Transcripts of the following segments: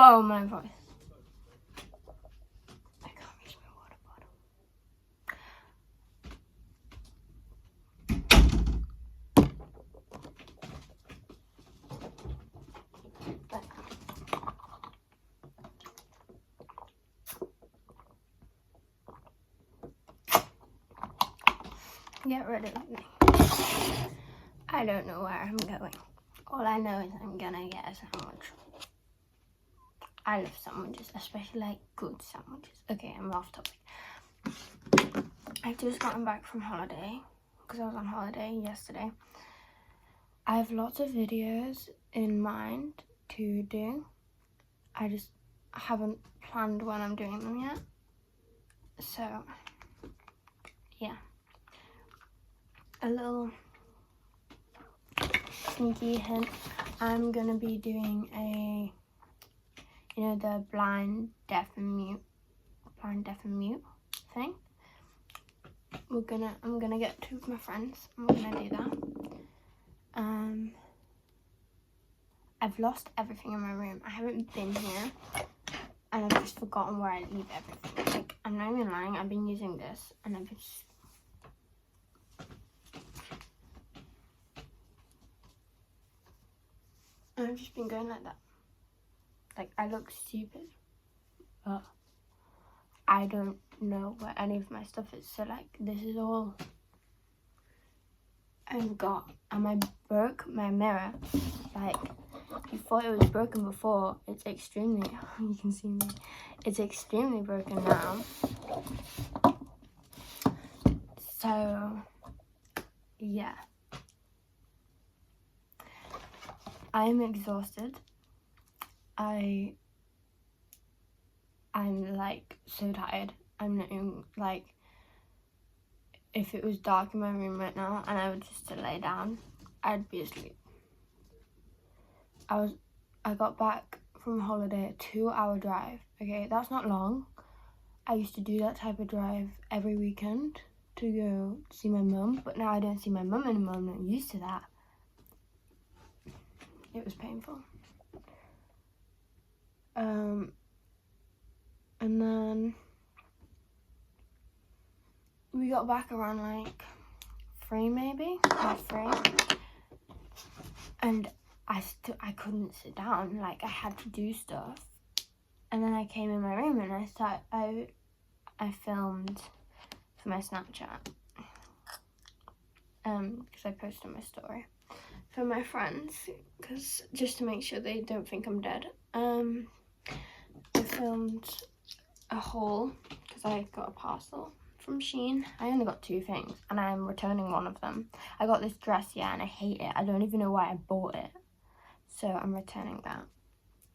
Whoa, my voice. I can't reach my water bottle. Get rid of me. I don't know where I'm going. All I know is I'm gonna get a sandwich. I love sandwiches, especially like good sandwiches. Okay, I'm off topic. I've just gotten back from holiday because I was on holiday yesterday. I have lots of videos in mind to do. I just haven't planned when I'm doing them yet. So, yeah. A little sneaky hint. I'm gonna be doing a, you know, the blind, deaf and mute thing. I'm gonna get 2 of my friends and we're gonna do that. I've lost everything in my room. I haven't been here and I've just forgotten where I leave everything. Like, I'm not even lying, I've been using this and I've just been going like that. Like, I look stupid, but I don't know where any of my stuff is. So, like, this is all I've got. And I broke my mirror. Like, you thought it was broken before. It's extremely, you can see me. It's extremely broken now. So, yeah. I'm exhausted. I'm like so tired. I'm not even, like, if it was dark in my room right now and I was just to lay down, I'd be asleep. I got back from holiday, a 2-hour drive. Okay, that's not long. I used to do that type of drive every weekend to go see my mum, but now I don't see my mum anymore. I'm not used to that. It was painful. And then we got back around like 3 maybe, half 3. And I couldn't sit down, like I had to do stuff. And then I came in my room and I filmed for my Snapchat. Because I posted my story for my friends, because just to make sure they don't think I'm dead. I filmed a haul because I got a parcel from Shein. I only got 2 things and I'm returning one of them. I got this dress, yeah, and I hate it. I don't even know why I bought it. So I'm returning that.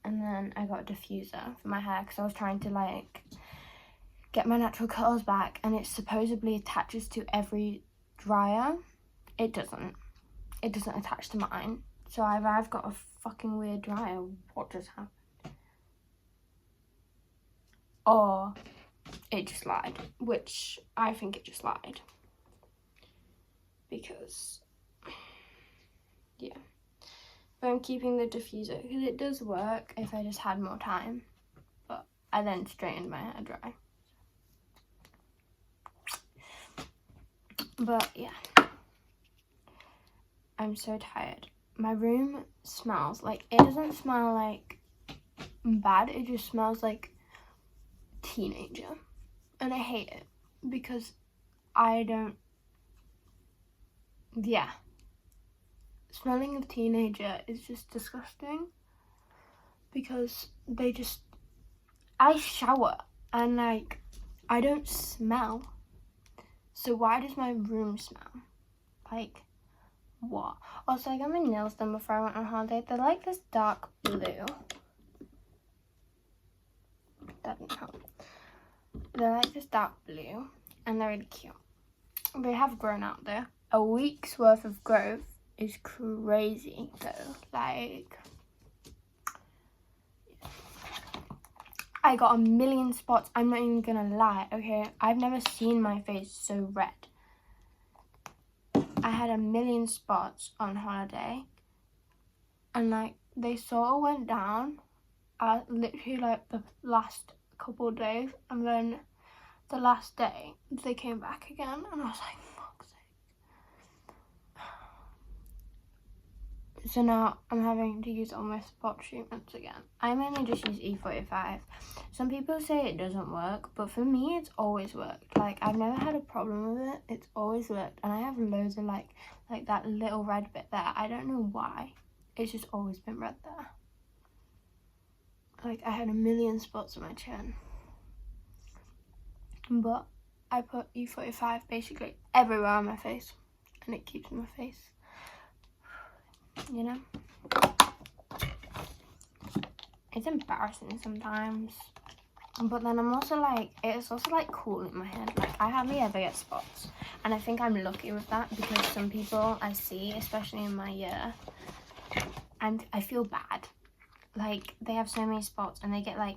And then I got a diffuser for my hair because I was trying to like get my natural curls back, and it supposedly attaches to every dryer. It doesn't. It doesn't attach to mine. So I've got a fucking weird dryer. What just happened? Or it just lied, which I think it just lied. Because, yeah. But I'm keeping the diffuser because it does work if I just had more time. But I then straightened my hair dry. But yeah. I'm so tired. My room smells like, it doesn't smell like bad, it just smells like teenager. And I hate it because yeah. Smelling of teenager is just disgusting because I shower and like, I don't smell. So why does my room smell? Like, what? Also, I got my nails done before I went on holiday. They're like this dark blue. That didn't help. They're like this dark blue and they're really cute. They have grown out there. A week's worth of growth is crazy though. Like, I got a million spots. I'm not even gonna lie, okay? I've never seen my face so red. I had a million spots on holiday and like they sort of went down literally like the last couple of days, and then the last day they came back again, and I was like, fuck's sake. So now I'm having to use all my spot treatments again. I mainly just use E45. Some people say it doesn't work, but for me it's always worked. Like, I've never had a problem with it. It's always worked, and I have loads of like that little red bit there. I don't know why. It's just always been red there. Like, I had a million spots on my chin. But I put E45 basically everywhere on my face, and it keeps my face, you know? It's embarrassing sometimes, but then I'm also like, it's also like cool in my head. Like, I hardly ever get spots, and I think I'm lucky with that, because some people I see, especially in my year, and I feel bad. Like, they have so many spots, and they get like,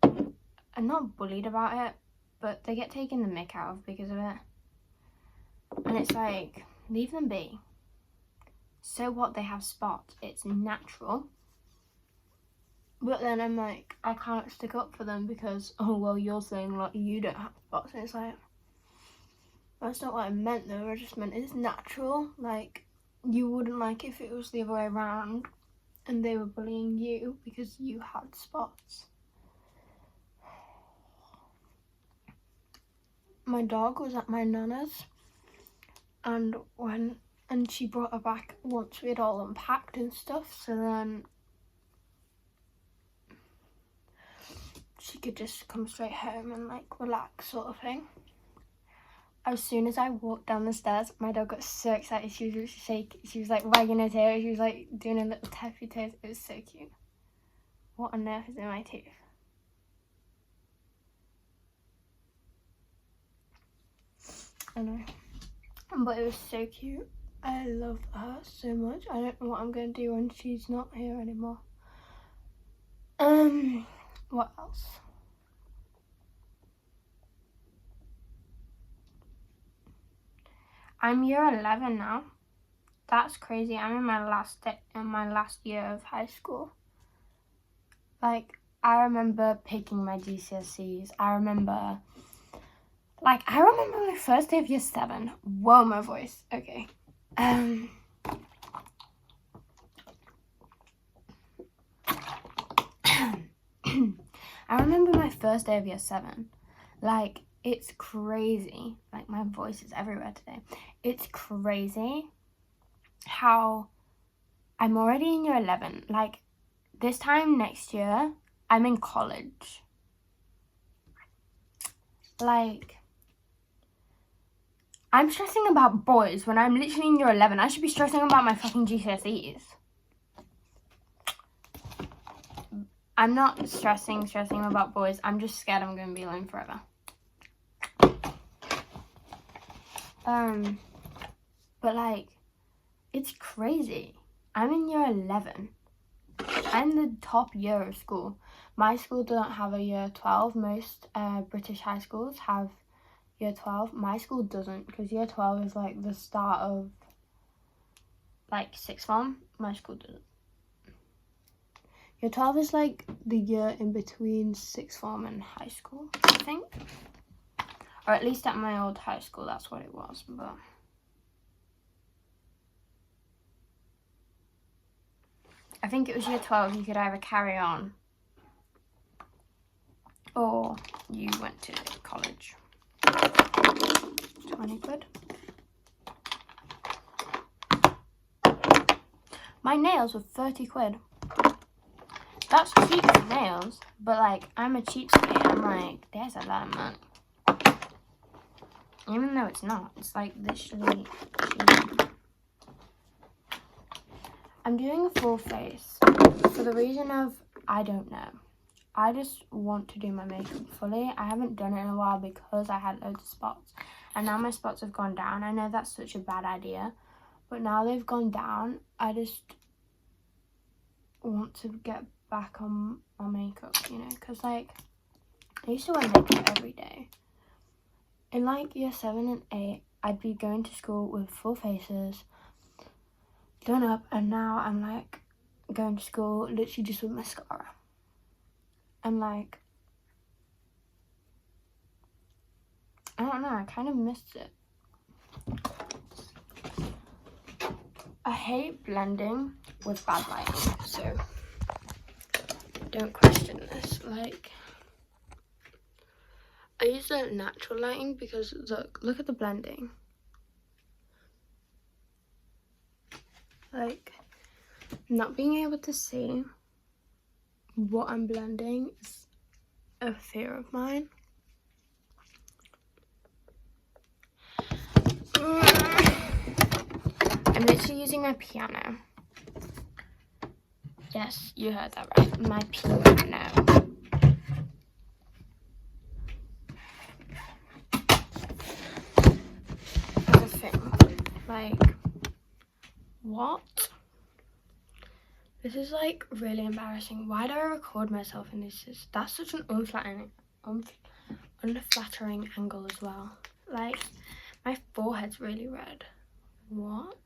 I'm not bullied about it, but they get taken the mick out of because of it. And it's like, leave them be. So what, they have spots, it's natural. But then I'm like, I can't stick up for them because, oh well, you're saying like you don't have spots. And it's like, that's not what I meant though. I just meant it's natural. Like, you wouldn't like if it was the other way around and they were bullying you because you had spots. My dog was at my nana's, and she brought her back once we had all unpacked and stuff, so then she could just come straight home and like relax, sort of thing. As soon as I walked down the stairs, my dog got so excited. She was shaking. She was like wagging her tail. She was like doing a little tappy toes. It was so cute. What on earth is in my tooth? I know, but it was so cute. I love her so much. I don't know what I'm going to do when she's not here anymore. What else? I'm year 11 now. That's crazy. I'm in my last year of high school. Like, I remember picking my GCSEs. I remember my first day of year 7. Whoa, my voice. Okay. I remember my first day of year 7. Like, it's crazy. Like, my voice is everywhere today. It's crazy how I'm already in year 11. Like, this time next year, I'm in college. Like, I'm stressing about boys when I'm literally in year 11. I should be stressing about my fucking GCSEs. I'm not stressing about boys. I'm just scared I'm going to be alone forever. But like, it's crazy. I'm in year 11. I'm the top year of school. My school doesn't have a year 12. Most British high schools have year 12. My school doesn't, because year 12 is like the start of like sixth form. My school doesn't. Year 12 is like the year in between sixth form and high school, I think. Or at least at my old high school, that's what it was. But I think it was year 12. You could either carry on or you went to college. 20 quid. My nails were 30 quid. That's cheap for nails, but like, I'm a cheapskate. I'm like, there's a lot of money. Even though it's not. It's like literally cheap. I'm doing a full face for the reason of, I don't know. I just want to do my makeup fully. I haven't done it in a while because I had loads of spots. And now my spots have gone down. I know that's such a bad idea, but now they've gone down. I just want to get back on my makeup, you know, because like, I used to wear makeup every day. In like year 7 and 8, I'd be going to school with full faces, done up, and now I'm like going to school literally just with mascara. And like, I don't know, I kind of missed it. I hate blending with bad lighting, so don't question this. Like, I use the natural lighting because look at the blending. Like, not being able to see what I'm blending is a fear of mine. I'm literally using my piano. Yes, you heard that right. My piano. That's a thing. Like, what? This is like really embarrassing. Why do I record myself in this? That's such an unflattering angle as well. Like, my forehead's really red. What?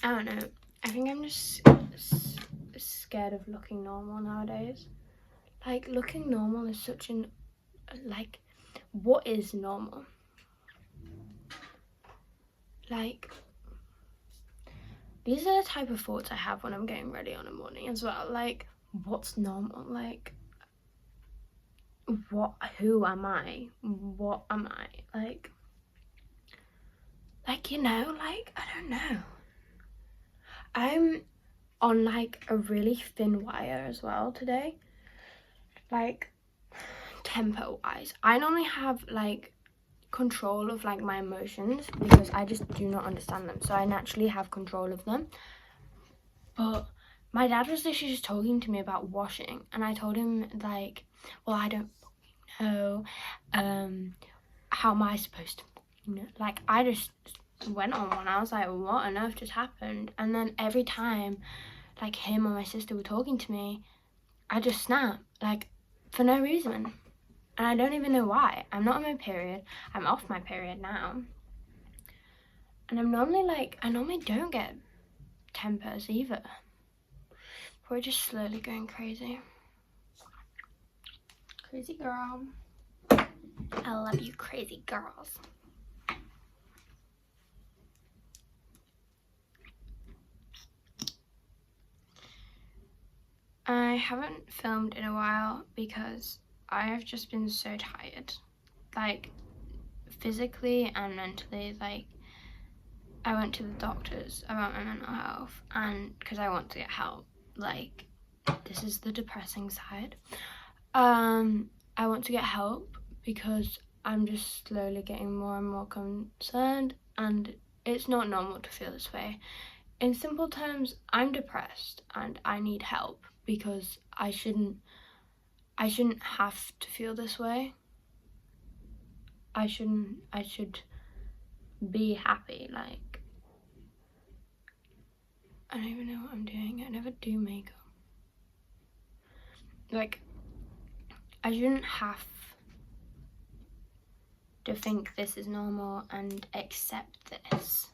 I don't know. I think I'm just scared of looking normal nowadays. Like, looking normal is such an, like, what is normal? Like, these are the type of thoughts I have when I'm getting ready on a morning as well. Like, what's normal? Like, who am I? What am I? Like, you know, like, I don't know. I'm on like a really thin wire as well today. Like, tempo wise, I normally have like control of like my emotions because I just do not understand them, so I naturally have control of them. But my dad was literally just talking to me about washing, and I told him like, well, I don't know, how am I supposed to, you know, like, I just went on one. I was like, what on earth just happened? And then every time like him or my sister were talking to me, I just snap, like, for no reason. And I don't even know why. I'm not on my period. I'm off my period now. And I'm normally like, I normally don't get tempers either. We're just slowly going crazy. Crazy girl. I love you, crazy girls. I haven't filmed in a while because I have just been so tired. Like, physically and mentally. Like, I went to the doctors about my mental health, and because I want to get help. Like, this is the depressing side. I want to get help because I'm just slowly getting more and more concerned, and it's not normal to feel this way. In simple terms, I'm depressed and I need help because I shouldn't have to feel this way. I should be happy. Like, I don't even know what I'm doing. I never do makeup. Like, I shouldn't have to think this is normal and accept this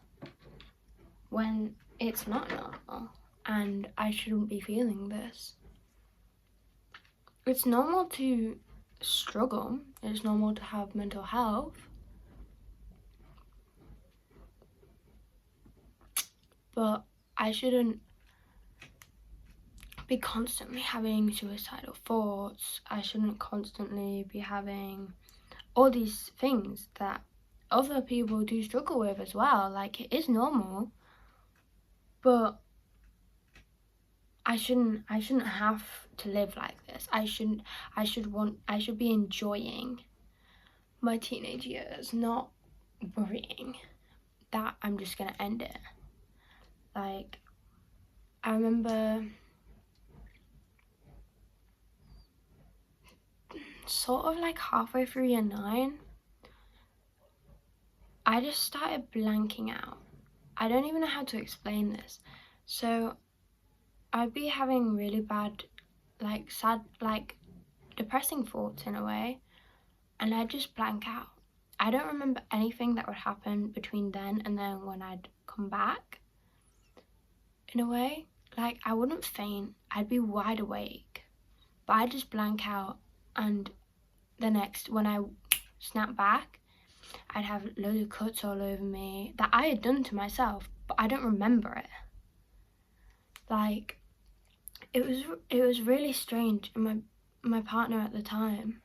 when it's not normal, and I shouldn't be feeling this. It's normal to struggle. It's normal to have mental health. But I shouldn't be constantly having suicidal thoughts. I shouldn't constantly be having all these things that other people do struggle with as well. Like, it is normal, but I shouldn't have to live like this. I should be enjoying my teenage years, not worrying that I'm just gonna end it. Like, I remember sort of like halfway through year 9, I just started blanking out. I don't even know how to explain this. So I'd be having really bad, like, sad, like, depressing thoughts in a way, and I'd just blank out. I don't remember anything that would happen between then and then when I'd come back, in a way. like, I wouldn't faint, I'd be wide awake, but I'd just blank out, and when I snap back, I'd have loads of cuts all over me that I had done to myself, but I don't remember it. Like, it was really strange, and my partner at the time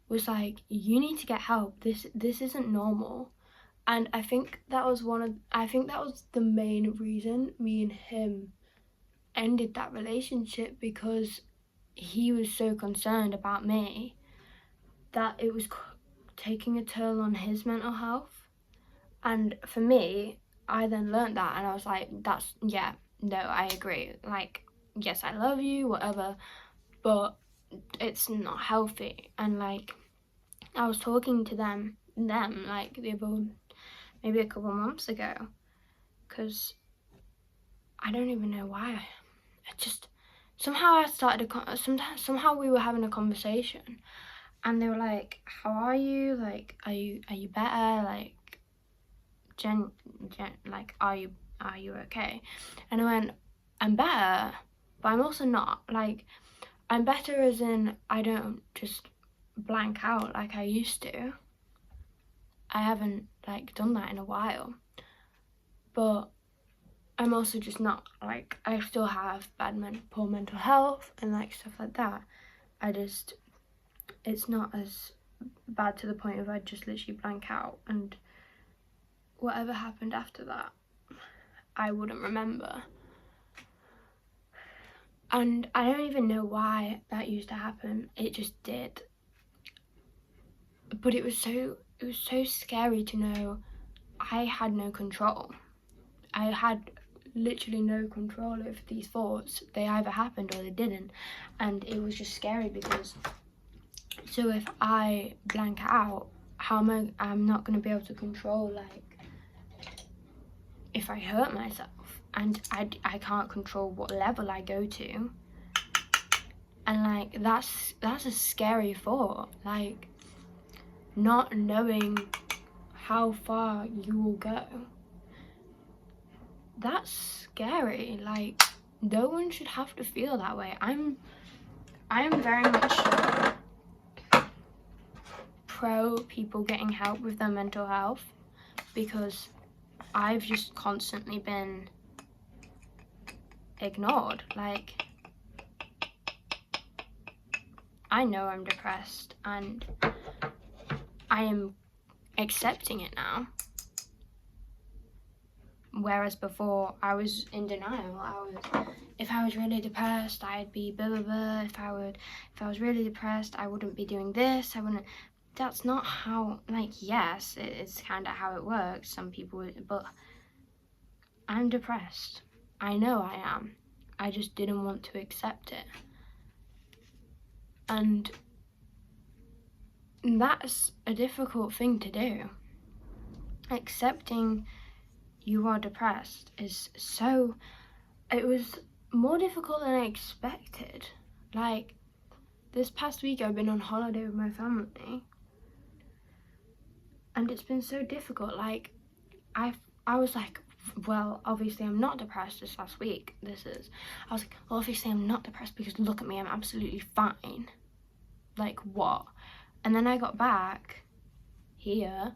was like, you need to get help, this isn't normal. And I think that was the main reason me and him ended that relationship, because he was so concerned about me that it was taking a toll on his mental health. And for me, I then learned that, and I was like, no, I agree. Like, yes, I love you, whatever, but it's not healthy. And like, I was talking to them like maybe a couple months ago, because I don't even know why. I just somehow I started somehow we were having a conversation, and they were like, "How are you? Like, are you better? Like, like, are you okay?" And I went, "I'm better, but I'm also not. Like, I'm better as in I don't just blank out like I used to. I haven't like done that in a while, but I'm also just not, like, I still have poor mental health and like stuff like that. It's not as bad to the point of I'd just literally blank out, and whatever happened after that, I wouldn't remember. And I don't even know why that used to happen. It just did. But it was so scary to know I had no control. I had literally no control over these thoughts. They either happened or they didn't. And it was just scary, because so if I blank out, I'm not going to be able to control, like, if I hurt myself, and I can't control what level I go to. And like, that's a scary thought, like, not knowing how far you will go. That's scary. Like, no one should have to feel that way. I'm very much pro people getting help with their mental health, because I've just constantly been ignored. Like, I know I'm depressed, and I am accepting it now. Whereas before, I was in denial. If I was really depressed, I'd be blah blah blah. If I was really depressed, I wouldn't be doing this. I wouldn't. That's not how. Like, yes, it's kind of how it works. Some people, but I'm depressed. I know I am. I just didn't want to accept it. And that's a difficult thing to do. Accepting you are depressed is it was more difficult than I expected. Like, this past week I've been on holiday with my family, and it's been so difficult. Like, I was like, well, obviously I'm not depressed this last week. I was like, well, obviously I'm not depressed, because look at me, I'm absolutely fine. Like, what? And then I got back here,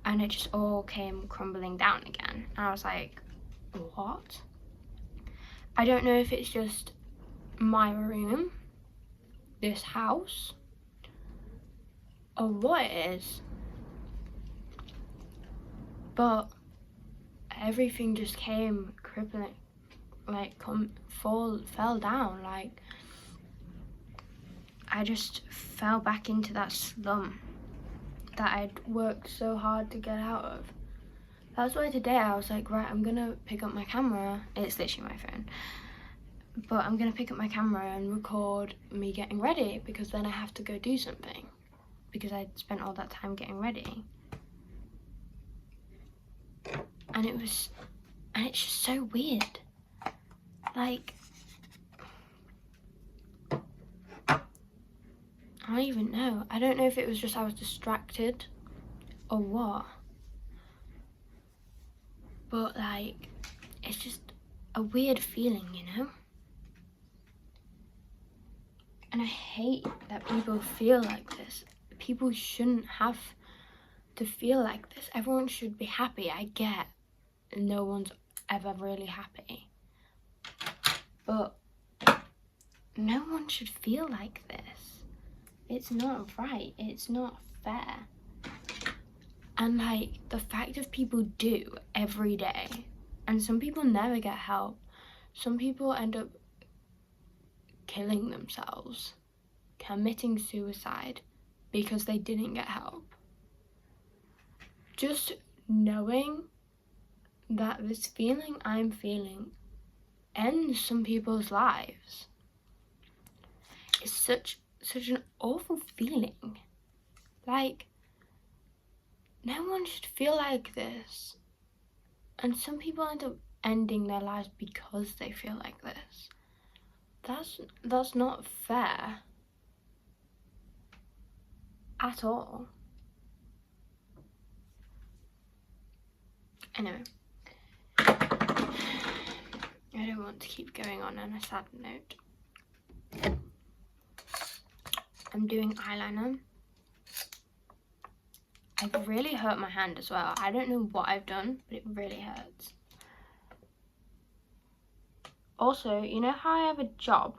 and it just all came crumbling down again. And I was like, what? I don't know if it's just my room, this house, or what it is, but everything just came crippling, like, fell down. Like, I just fell back into that slump that I'd worked so hard to get out of. That's why today I was like, right, I'm gonna pick up my camera. It's literally my phone. But I'm gonna pick up my camera and record me getting ready, because then I have to go do something, because I'd spent all that time getting ready. And it's just so weird. Like, I don't even know. I don't know if it was just I was distracted or what. But like, it's just a weird feeling, you know? And I hate that people feel like this. People shouldn't have to feel like this. Everyone should be happy. I get no one's ever really happy. But no one should feel like this. It's not right. It's not fair. And like the fact of people do every day, and some people never get help. Some people end up killing themselves, committing suicide because they didn't get help. Just knowing that this feeling I'm feeling ends some people's lives is such an awful feeling. Like, no one should feel like this. And some people end up ending their lives because they feel like this. That's not fair at all. Anyway, I don't want to keep going on a sad note. I'm doing eyeliner. I've really hurt my hand as well. I don't know what I've done, but it really hurts. Also, you know how I have a job?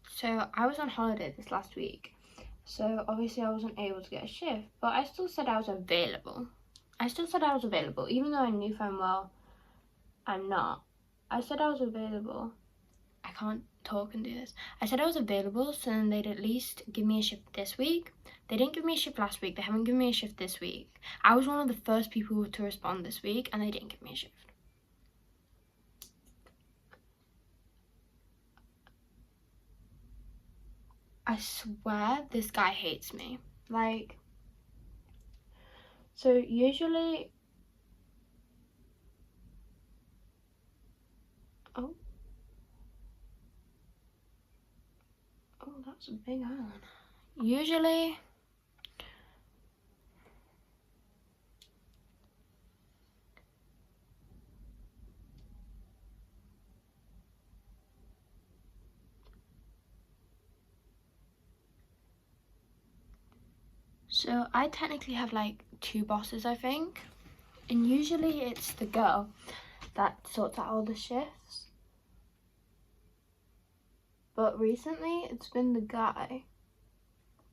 So I was on holiday this last week. So obviously I wasn't able to get a shift, but I still said I was available. Even though I knew full well I'm not. I said I was available. I can't talk and do this. I said I was available, so then they'd at least give me a shift this week. They didn't give me a shift last week. They haven't given me a shift this week. I was one of the first people to respond this week, and they didn't give me a shift. I swear this guy hates me. Like, so usually... Oh, that's a big island. Usually... So I technically have like 2 bosses, I think. And usually it's the girl that sorts out all the shifts. But recently it's been the guy,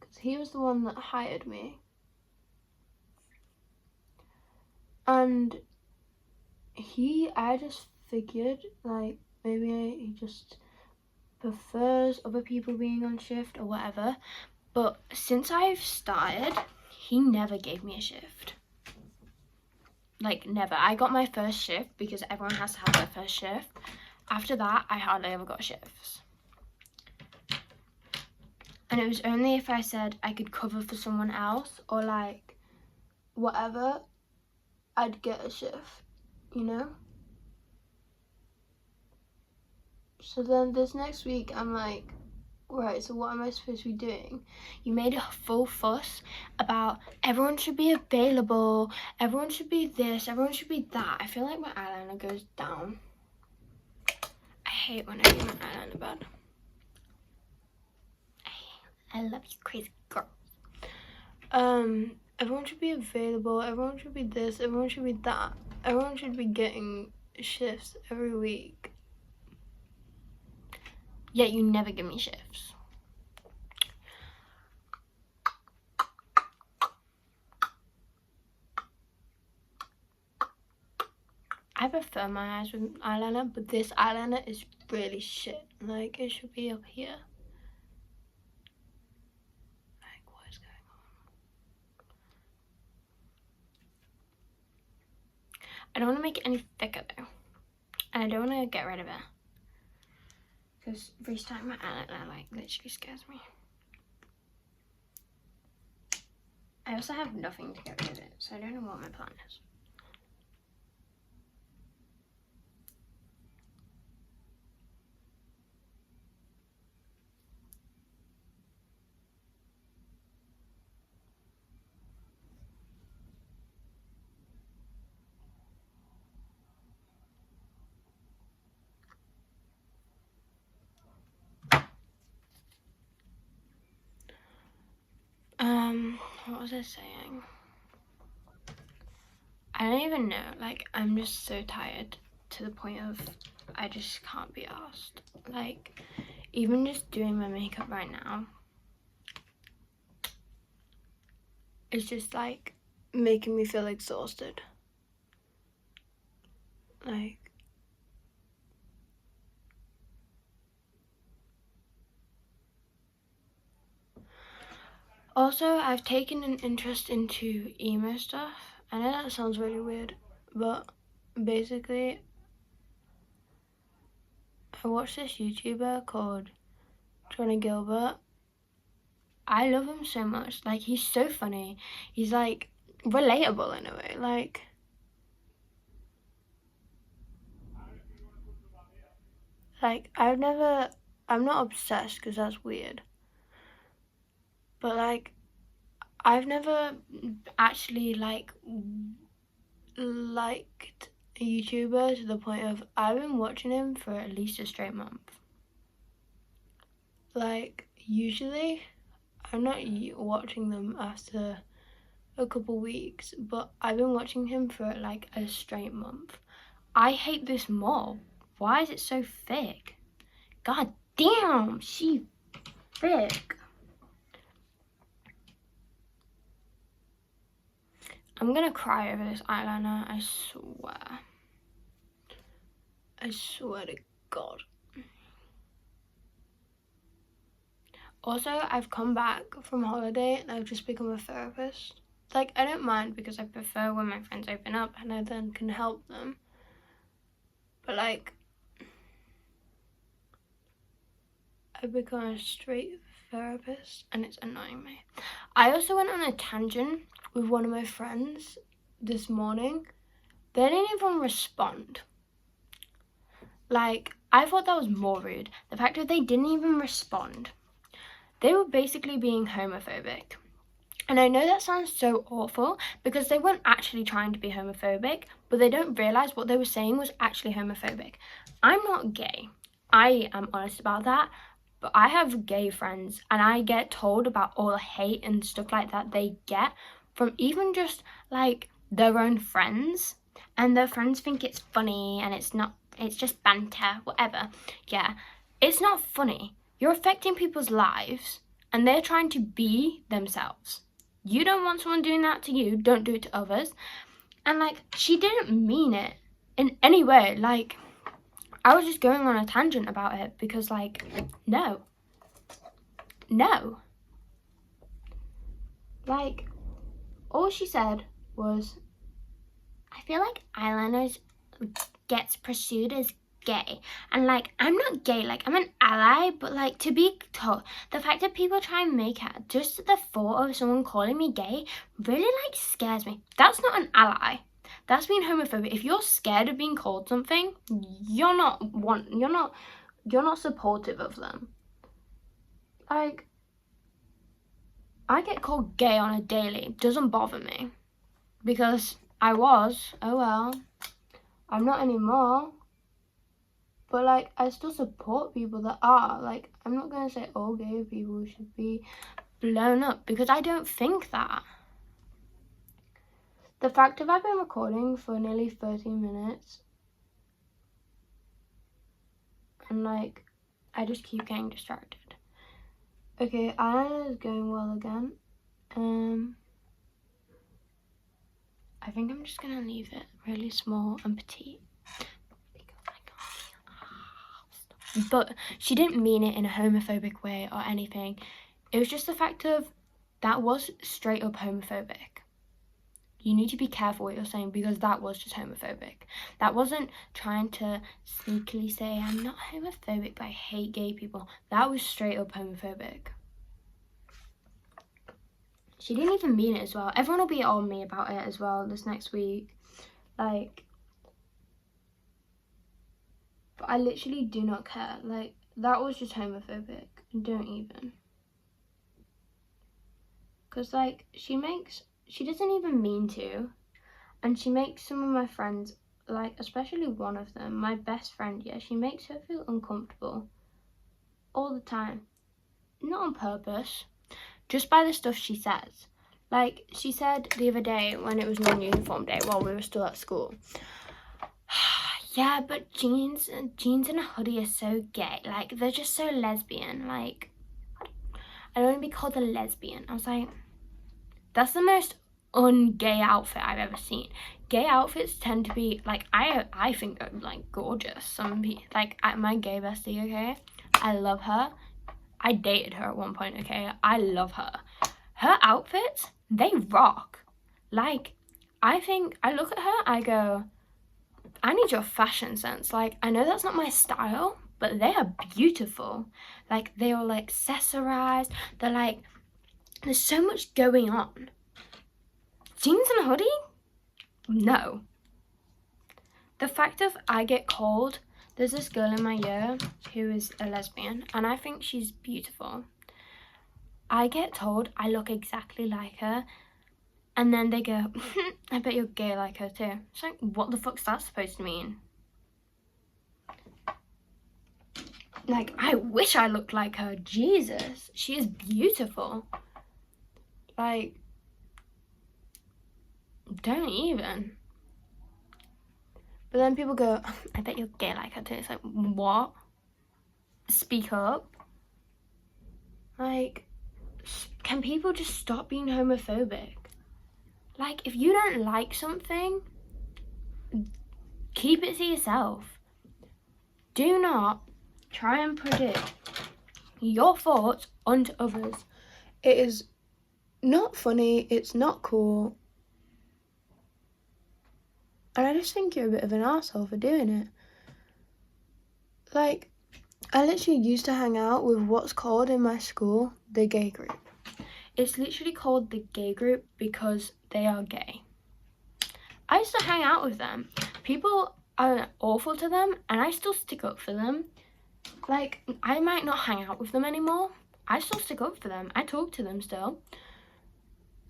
because he was the one that hired me. And I just figured like maybe he just prefers other people being on shift or whatever. But since I've started, he never gave me a shift. Like, never. I got my first shift because everyone has to have their first shift. After that, I hardly ever got shifts. And it was only if I said I could cover for someone else or like whatever, I'd get a shift, you know? So then this next week, I'm like, right, so what am I supposed to be doing? You made a full fuss about everyone should be available, everyone should be this, everyone should be that. I feel like my eyeliner goes down. I hate when I do my eyeliner bad. I love you, crazy girl. Everyone should be available, everyone should be this, everyone should be that. Everyone should be getting shifts every week. Yet you never give me shifts. I prefer my eyes with eyeliner, but this eyeliner is really shit. Like, it should be up here. Like, what is going on? I don't want to make it any thicker though. And I don't want to get rid of it. Because restarting my eyeliner, like, literally scares me. I also have nothing to get rid of it, so I don't know what my plan is. What was I saying? I don't even know. Like, I'm just so tired to the point of I just can't be asked. Like, even just doing my makeup right now is just like making me feel exhausted. Like, also, I've taken an interest into emo stuff. I know that sounds really weird, but basically, I watched this YouTuber called Johnny Gilbert. I love him so much. Like, he's so funny. He's like relatable in a way. Like I'm not obsessed because that's weird. But like, I've never actually liked a YouTuber to the point of I've been watching him for at least a straight month. Like, usually I'm not watching them after a couple weeks, but I've been watching him for like a straight month. I hate this mob. Why is it so thick? God damn, she thick. I'm gonna cry over this eyeliner, I swear. I swear to God. Also, I've come back from holiday and I've just become a therapist. Like, I don't mind because I prefer when my friends open up and I then can help them. But like, I've become a straight therapist and it's annoying me. I also went on a tangent with one of my friends this morning. They didn't even respond. Like, I thought that was more rude. The fact that they didn't even respond. They were basically being homophobic. And I know that sounds so awful because they weren't actually trying to be homophobic, but they don't realise what they were saying was actually homophobic. I'm not gay. I am honest about that. But I have gay friends and I get told about all the hate and stuff like that they get from even just like their own friends. And their friends think it's funny and it's not, it's just banter, whatever. Yeah, it's not funny. You're affecting people's lives and they're trying to be themselves. You don't want someone doing that to you, don't do it to others. And like, she didn't mean it in any way. Like, I was just going on a tangent about it because like, no. Like, all she said was, I feel like eyeliners gets pursued as gay. And like, I'm not gay, like I'm an ally, but like to be told, the fact that people try and make it, just the thought of someone calling me gay really like scares me. That's not an ally. That's being homophobic. If you're scared of being called something, you're not supportive of them. Like, I get called gay on a daily. Doesn't bother me. Because I was. Oh well. I'm not anymore. But like, I still support people that are. Like, I'm not going to say all gay people should be blown up. Because I don't think that. The fact that I've been recording for nearly 13 minutes. And like, I just keep getting distracted. Okay, eyeliner is going well again. I think I'm just gonna leave it really small and petite. But she didn't mean it in a homophobic way or anything. It was just the fact of that was straight up homophobic. You need to be careful what you're saying because that was just homophobic. That wasn't trying to sneakily say, I'm not homophobic, but I hate gay people. That was straight up homophobic. She didn't even mean it as well. Everyone will be on me about it as well this next week. Like, but I literally do not care. Like, that was just homophobic. Don't even. Because, like, she doesn't even mean to. And she makes some of my friends, like, especially one of them, my best friend, yeah, she makes her feel uncomfortable. All the time. Not on purpose. Just by the stuff she says. Like, she said the other day when it was non-uniform day while we were still at school, yeah, but jeans and a hoodie are so gay. Like, they're just so lesbian. Like, I don't want to be called a lesbian. I was like, that's the most un-gay outfit I've ever seen. Gay outfits tend to be, like, I think they're, like, gorgeous. Some people, like, my gay bestie, okay? I love her. I dated her at one point, okay? I love her. Her outfits, they rock. Like, I look at her, I go, I need your fashion sense. Like, I know that's not my style, but they are beautiful. Like, they are, like, accessorized. They're, like, there's so much going on. Jeans and a hoodie? No. The fact of I get called, there's this girl in my year who is a lesbian, and I think she's beautiful. I get told I look exactly like her, and then they go, I bet you're gay like her too. It's like, what the fuck's that supposed to mean? Like, I wish I looked like her. Jesus, she is beautiful. Like, don't even. But then people go, I bet you're gay like her too. It's like, what? Speak up. Like, can people just stop being homophobic? Like, if you don't like something, keep it to yourself. Do not try and predict your thoughts onto others. It is not funny, it's not cool. And I just think you're a bit of an arsehole for doing it. Like, I literally used to hang out with what's called in my school the gay group. It's literally called the gay group because they are gay. I used to hang out with them. People are awful to them, and I still stick up for them. Like, I might not hang out with them anymore. I still stick up for them. I talk to them still.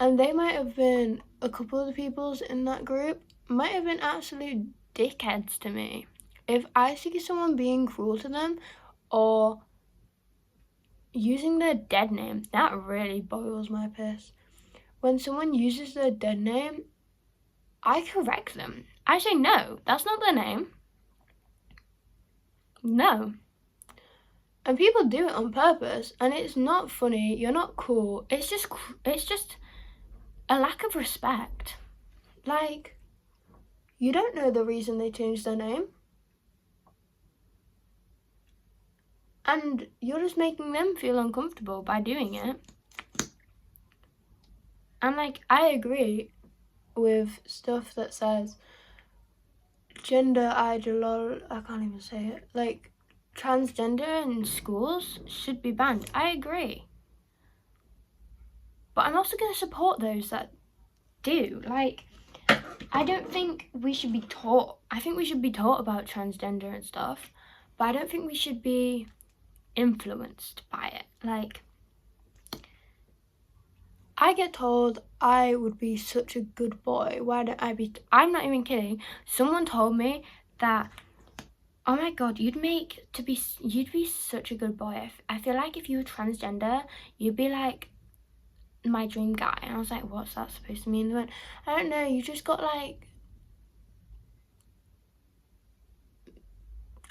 And they might have been, a couple of the peoples in that group might have been absolute dickheads to me. If I see someone being cruel to them or using their dead name, that really boils my piss. When someone uses their dead name, I correct them. I say, no, that's not their name. No. And people do it on purpose, and it's not funny. You're not cool. It's just a lack of respect. Like, you don't know the reason they changed their name. And you're just making them feel uncomfortable by doing it. And, like, I agree with stuff that says gender ideology, I can't even say it, like, transgender in schools should be banned. I agree. But I'm also going to support those that do. Like, I don't think we should be taught, I think we should be taught about transgender and stuff, but I don't think we should be influenced by it. Like, I get told I would be such a good boy. Why don't I be? I'm not even kidding. Someone told me that, oh my god, you'd be such a good boy. I feel like if you were transgender, you'd be like my dream guy. And I was like, what's that supposed to mean? They went, I don't know, you just got like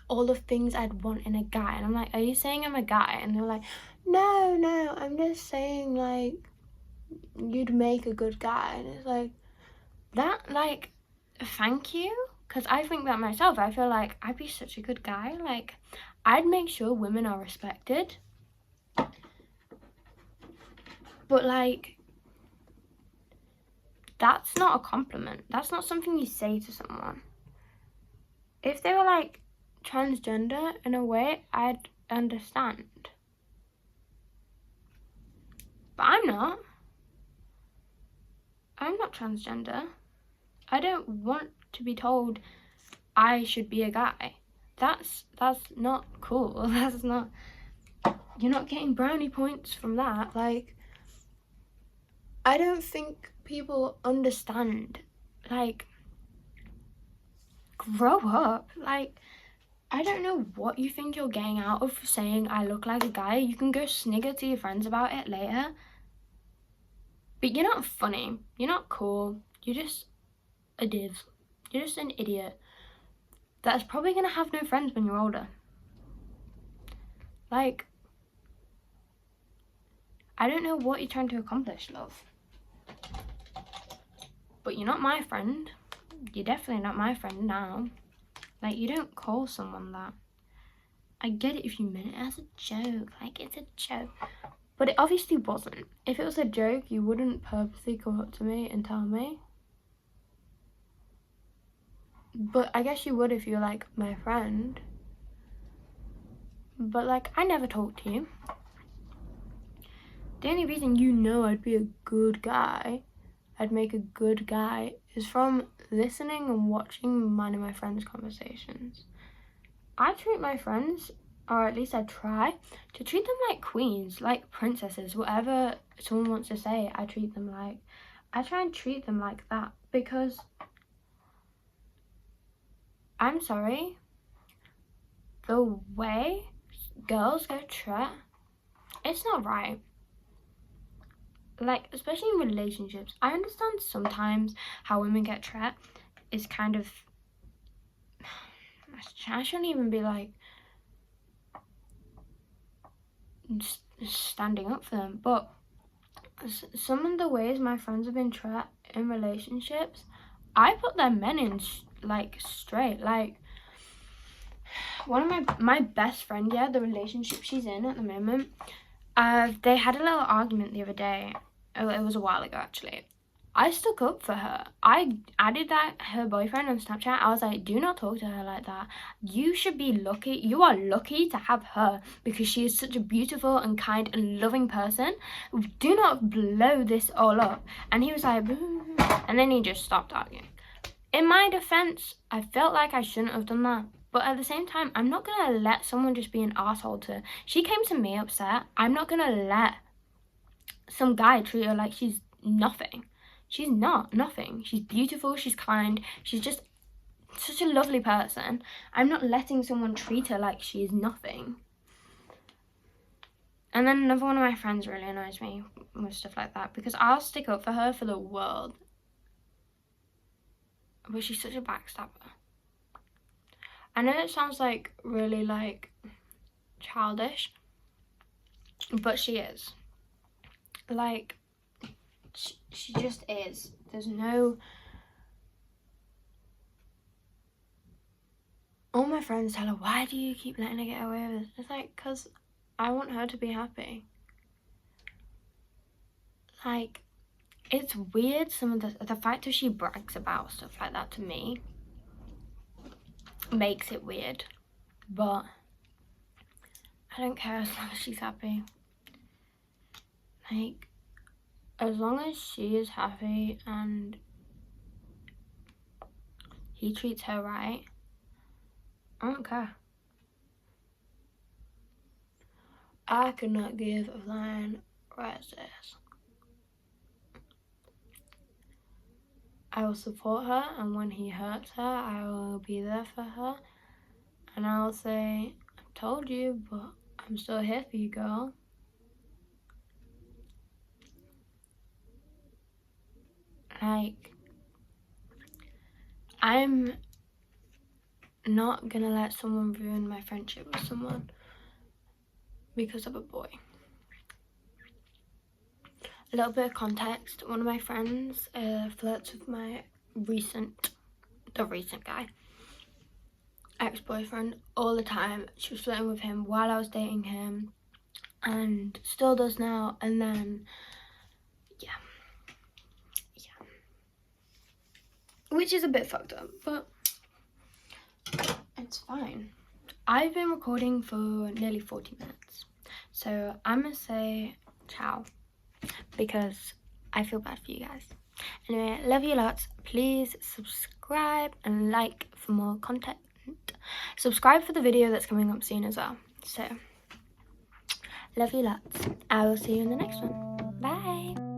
all the things I'd want in a guy. And I'm like, are you saying I'm a guy? And they were like, no, I'm just saying, like, you'd make a good guy. And it's like, that, like, thank you, because I think that myself. I feel like I'd be such a good guy. Like, I'd make sure women are respected, but like, that's not a compliment. That's not something you say to someone. If they were like transgender in a way, I'd understand, but I'm not transgender. I don't want to be told I should be a guy. That's not cool. That's not, you're not getting brownie points from that. Like, I don't think people understand. Like, grow up. Like, I don't know what you think you're getting out of saying I look like a guy. You can go snigger to your friends about it later. But you're not funny, you're not cool, you're just a div. You're just an idiot that's probably gonna have no friends when you're older. Like, I don't know what you're trying to accomplish, love. But you're not my friend. You're definitely not my friend now. Like, you don't call someone that. I get it if you meant it as a joke. Like, it's a joke. But it obviously wasn't. If it was a joke, you wouldn't purposely come up to me and tell me. But I guess you would if you're, like, my friend. But, like, I never talked to you. The only reason you know I'd be a good guy, I'd make a good guy, is from listening and watching mine and my friends' conversations. I treat my friends, or at least I try, to treat them like queens, like princesses, whatever someone wants to say, I treat them like. I try and treat them like that, because I'm sorry, the way girls get treated, it's not right. Like, especially in relationships. I understand sometimes how women get treated is kind of, I shouldn't even be like standing up for them, but some of the ways my friends have been treated in relationships, I put their men in like straight. Like, one of my best friend, yeah, the relationship she's in at the moment, they had a little argument the other day. It was a while ago, actually. I stuck up for her. I added her boyfriend on Snapchat. I was like, do not talk to her like that. You should be lucky. You are lucky to have her, because she is such a beautiful and kind and loving person. Do not blow this all up. And he was like, and then he just stopped arguing. In my defense, I felt like I shouldn't have done that. But at the same time, I'm not gonna let someone just be an asshole to. She came to me upset. I'm not gonna let some guy treat her like she's nothing. She's not nothing. She's beautiful, she's kind, she's just such a lovely person. I'm not letting someone treat her like she is nothing. And then another one of my friends really annoys me with stuff like that, because I'll stick up for her for the world. But she's such a backstabber. I know it sounds like really like childish, but she is. Like, she just is. There's no... All my friends tell her, why do you keep letting her get away with it? It's like, because I want her to be happy. Like, it's weird, some of the fact that she brags about stuff like that to me makes it weird. But I don't care as long as she's happy. Like, as long as she is happy and he treats her right, I don't care. I could not give a flying rat's ass. I will support her, and when he hurts her, I will be there for her. And I will say, I told you, but I'm still here for you, girl. Like, I'm not gonna let someone ruin my friendship with someone because of a boy. A little bit of context, one of my friends flirts with my recent guy, ex-boyfriend, all the time. She was flirting with him while I was dating him, and still does now. And then, yeah, which is a bit fucked up, but it's fine. I've been recording for nearly 40 minutes, so I'm gonna say ciao, because I feel bad for you guys. Anyway, love you lots. Please subscribe and like for more content. Subscribe for the video that's coming up soon as well. So, love you lots. I will see you in the next one. Bye.